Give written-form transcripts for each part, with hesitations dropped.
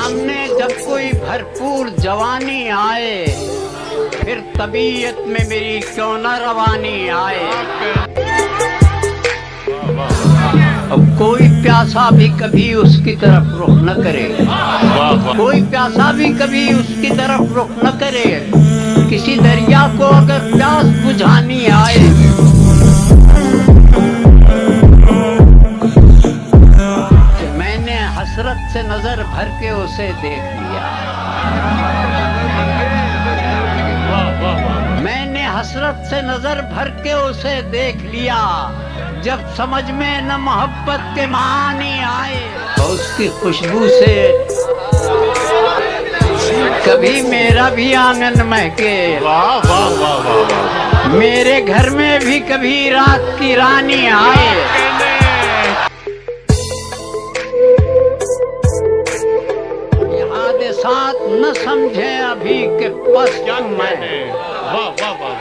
सामने जब कोई भरपूर जवानी आए, फिर तबीयत में मेरी क्यों न रवानी आए। अब कोई प्यासा भी कभी उसकी तरफ रुख न करे, कोई प्यासा भी कभी उसकी तरफ रुख न करे। किसी दरिया को अगर प्यास बुझानी आए, मैंने हसरत से नजर भर के उसे देख लिया, मैंने हसरत से नजर भर के उसे देख लिया। जब समझ में न मोहब्बत के मानी आए, तो उसकी खुशबू से कभी मेरा भी आंगन महके। वाह वाह वाह वाह। मेरे घर में भी कभी रात की रानी आए। साथ न समझे अभी के पश्चिम में, वाह वाह वाह।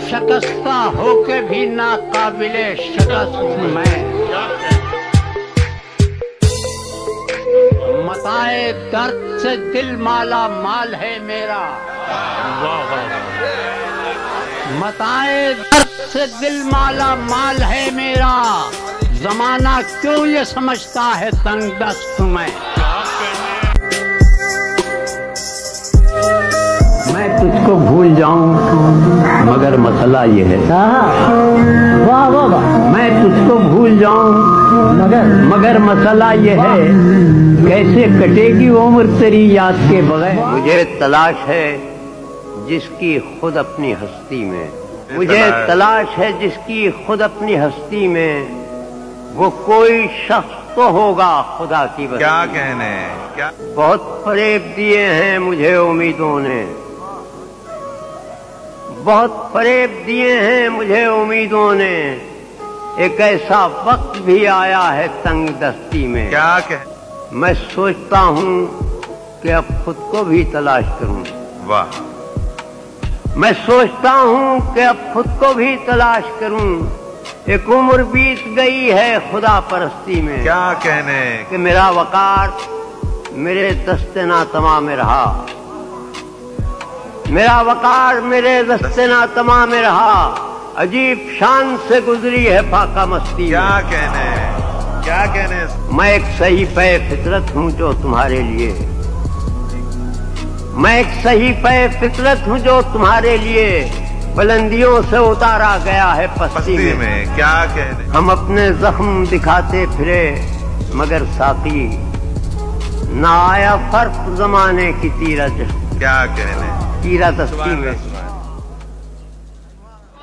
शकस्ता होके भी नाकाबिले शिकस्त मैं। मताए दर्द से दिल माला माल है मेरा, वाह वाह। मताए दर्द से दिल माला माल है मेरा। जमाना क्यों ये समझता है तंग दस्त में। मैं तुझको भूल जाऊं मगर मसला ये है, वाह वाह वाह। मैं तुझको भूल जाऊं मगर मसला ये है, कैसे कटेगी उम्र तेरी याद के बगैर। मुझे तलाश है जिसकी खुद अपनी हस्ती में, मुझे तलाश है जिसकी खुद अपनी हस्ती में। वो कोई शख्स तो होगा खुदा की बस्ती। क्या कहने क्या। बहुत फरेब दिए हैं मुझे उम्मीदों ने, बहुत फरेब दिए हैं मुझे उम्मीदों ने। एक ऐसा वक्त भी आया है तंग दस्ती में। क्या कह। मैं सोचता हूँ कि अब खुद को भी तलाश करूँ। वाह। मैं सोचता हूँ कि अब खुद को भी तलाश करूँ। एक उम्र बीत गई है खुदा परस्ती में। क्या कहने कि मेरा वकार मेरे दस्ते नातमा में रहा, मेरा वकार मेरे दस्ते नातमा में रहा। अजीब शान से गुजरी है फाका मस्ती। क्या कहने क्या कहने। मैं एक सही पे फितरत हूँ जो तुम्हारे लिए, मैं एक सही पे फितरत हूँ जो तुम्हारे लिए। बुलंदियों से उतारा गया है पस्ती में। क्या कहने। हम अपने जख्म दिखाते फिरे मगर साकी ना आया फर्क जमाने की तीरा क्या कहने तीरा दस्ती में।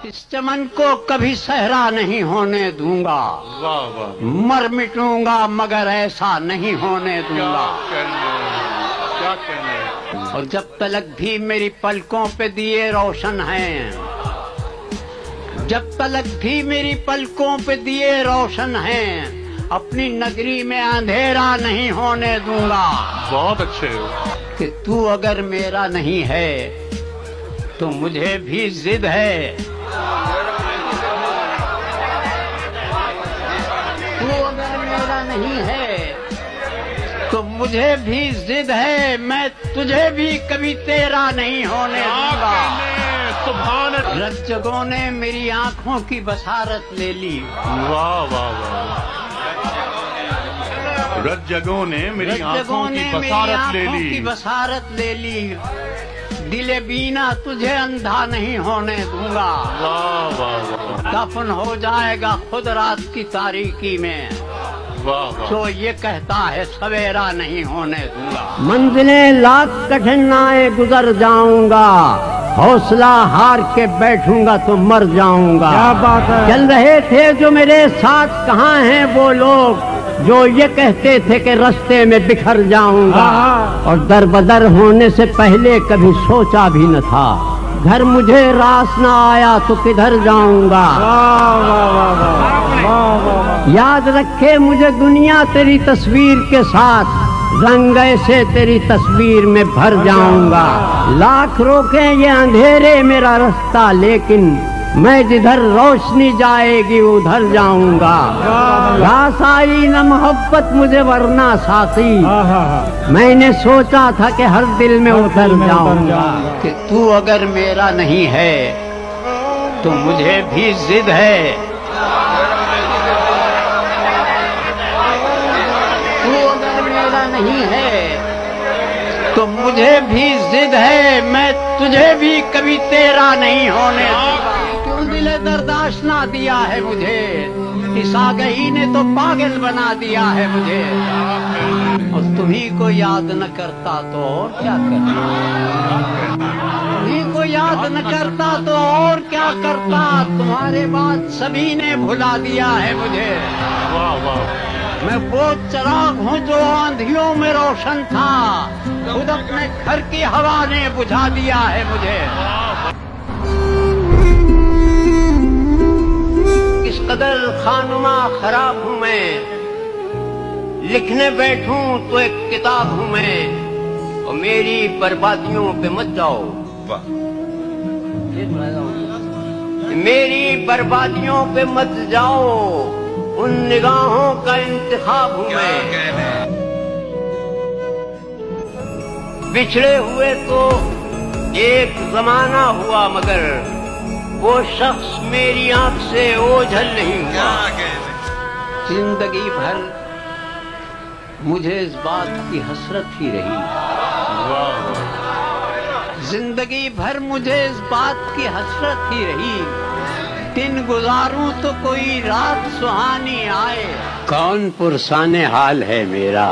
इस चमन को कभी सहरा नहीं होने दूंगा, वाह वाह। मर मिटूंगा मगर ऐसा नहीं होने दूंगा। क्या कहने। और जब तलक भी मेरी पलकों पे दिए रोशन हैं, जब तलक भी मेरी पलकों पे दिए रोशन हैं, अपनी नगरी में अंधेरा नहीं होने दूंगा। बहुत अच्छे हो। कि तू अगर मेरा नहीं है तो मुझे भी जिद है, तू अगर मेरा नहीं है तो मुझे भी जिद है। मैं तुझे भी कभी तेरा नहीं होने दूंगा। सुभान। रज्जगों ने मेरी आंखों की बसारत ले ली, वाह वाह वाह। रज्जगों ने मेरी आंखों की बसारत ले ली। दिले बीना तुझे अंधा नहीं होने दूंगा। वाह वाह वाह। दफन हो जाएगा खुद रात की तारीकी में, वाह वाह। जो ये कहता है सवेरा नहीं होने दूंगा। मंजिलें लाख कठिनाइयां गुजर जाऊंगा, हौसला हार के बैठूंगा तो मर जाऊंगा। क्या बात है। चल रहे थे जो मेरे साथ, कहाँ हैं वो लोग जो ये कहते थे कि रास्ते में बिखर जाऊंगा। और दर बदर होने से पहले कभी सोचा भी न था, घर मुझे रास न आया तो किधर जाऊंगा। याद रखे मुझे दुनिया तेरी तस्वीर के साथ, रंग ऐसे तेरी तस्वीर में भर जाऊंगा। लाख रोके ये अंधेरे मेरा रास्ता, लेकिन मैं जिधर रोशनी जाएगी उधर जाऊंगा। घास आई न मोहब्बत मुझे वरना साथी, मैंने सोचा था कि हर दिल में उतर जाऊंगा। कि तू अगर मेरा नहीं है तो मुझे भी जिद है, तू अगर मेरा नहीं है तो मुझे भी जिद है, मैं तुझे भी कभी तेरा नहीं होने दूंगा। क्यों दिले दर्दाश ना दिया है मुझे, इस आगही ने तो पागल बना दिया है मुझे। और तुम्ही को याद न करता तो और क्या करता, तुम्ही को याद न करता तो और क्या करता। तुम्हारे बाद सभी ने भुला दिया है मुझे। वाह वाह। मैं वो चिराग हूँ जो आंधियों में रोशन था, खुद अपने घर की हवा ने बुझा दिया है मुझे। इस कदर खानुमा खराब हूँ मैं, लिखने बैठूं तो एक किताब हूँ मैं। और मेरी बर्बादियों पे मत जाओ, मेरी बर्बादियों पे मत जाओ, उन निगाहों का इंतखाब हूँ मैं। बिछड़े हुए तो एक जमाना हुआ मगर वो शख्स मेरी आंख से ओझल नहीं हुआ। जिंदगी भर मुझे इस बात की हसरत ही रही, जिंदगी भर मुझे इस बात की हसरत ही रही। दिन गुजारूं तो कोई रात सुहानी आए। कौन पुरसाने हाल है मेरा,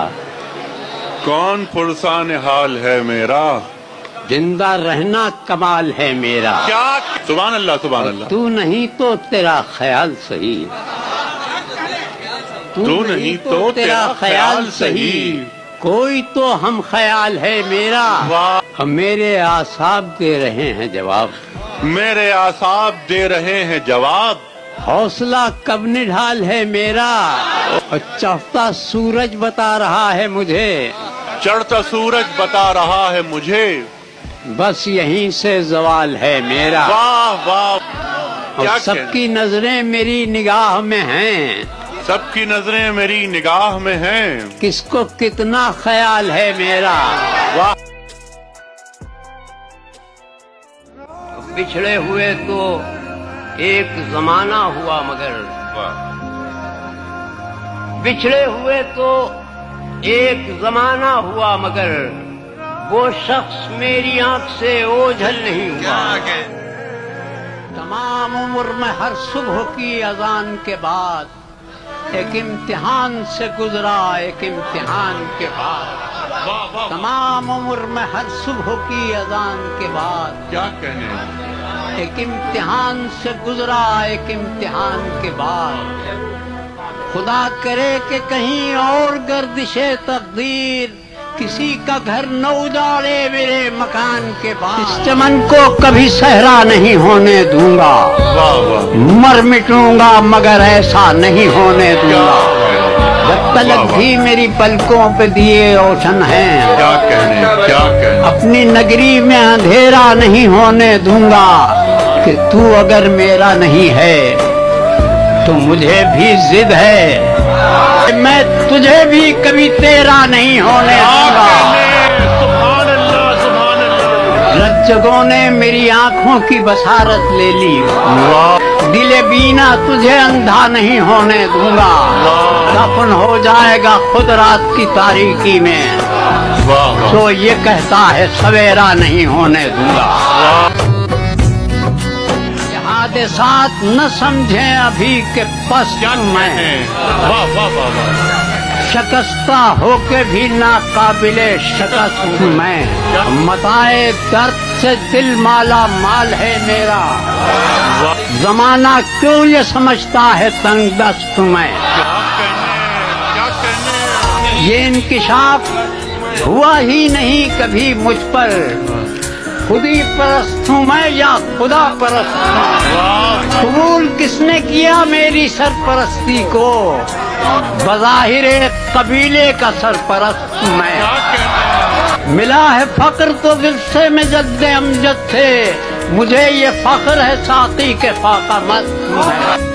कौन पुरसान हाल है मेरा, जिंदा रहना कमाल है मेरा। क्या सुभान अल्लाह सुभान अल्लाह। तू नहीं तो तेरा ख्याल सही, तू नहीं तो तेरा ख्याल सही, कोई तो हम ख्याल है मेरा। वाह। अब मेरे आसाब दे रहे हैं जवाब, मेरे आसाब दे रहे हैं जवाब। हौसला कब निढाल है मेरा, और चढ़ता सूरज बता रहा है मुझे, चढ़ता सूरज बता रहा है मुझे, बस यहीं से जवाल है मेरा। वाह वाह। और क्या सबकी नजरें मेरी निगाह में हैं, सबकी नजरें मेरी निगाह में हैं, किसको कितना ख्याल है मेरा। वाह। बिछड़े हुए तो एक जमाना हुआ मगर, बिछड़े हुए तो एक जमाना हुआ मगर वो शख्स मेरी आंख से ओझल नहीं हुआ। तमाम उम्र में हर सुबह की अजान के बाद एक इम्तिहान से गुजरा, एक इम्तिहान के बाद। तमाम उम्र में हर सुबह की अजान के बाद क्या कहने, एक इम्तिहान से गुजरा, एक इम्तिहान के बाद। खुदा करे कि कहीं और गर्दिशे तकदीर किसी का घर न उजाड़े मेरे मकान के बाद। इस चमन को कभी सहरा नहीं होने दूंगा, वाह वाह। मर मिटूंगा मगर ऐसा नहीं होने दूंगा। जब तलक भी मेरी पलकों पे दिए रोशन हैं, क्या कहने, क्या कहने। अपनी नगरी में अंधेरा नहीं होने दूंगा। कि तू अगर मेरा नहीं है तो मुझे भी जिद है, मैं तुझे भी कभी तेरा नहीं होने दूंगा। सुभान अल्लाह सुभान अल्लाह। रज्जगों ने मेरी आंखों की बसारत ले ली, दिले बीना तुझे अंधा नहीं होने दूंगा। दफन हो जाएगा खुद रात की तारीकी में, तो ये कहता है सवेरा नहीं होने दूंगा। हादसात न समझे अभी के पस्त मैं, वाह वाह वाह। शकस्ता होके भी नाकाबिले शकस्त मैं। मताए दर्द से दिल माला माल है मेरा, जमाना क्यों ये समझता है तंग दस्त मैं। क्या कहने। ये इंकिशाफ हुआ ही नहीं कभी मुझ पर, खुदी परस्त हूँ मैं या खुदा परस्त हूँ। कबूल किसने किया मेरी सरपरस्ती को, बज़ाहिर कबीले का सरपरस्त मैं। मिला है फक्र तो विरसे में जद्दे अमजद थे, مجھے یہ فخر ہے ساقی کے فاقہ مست ہے.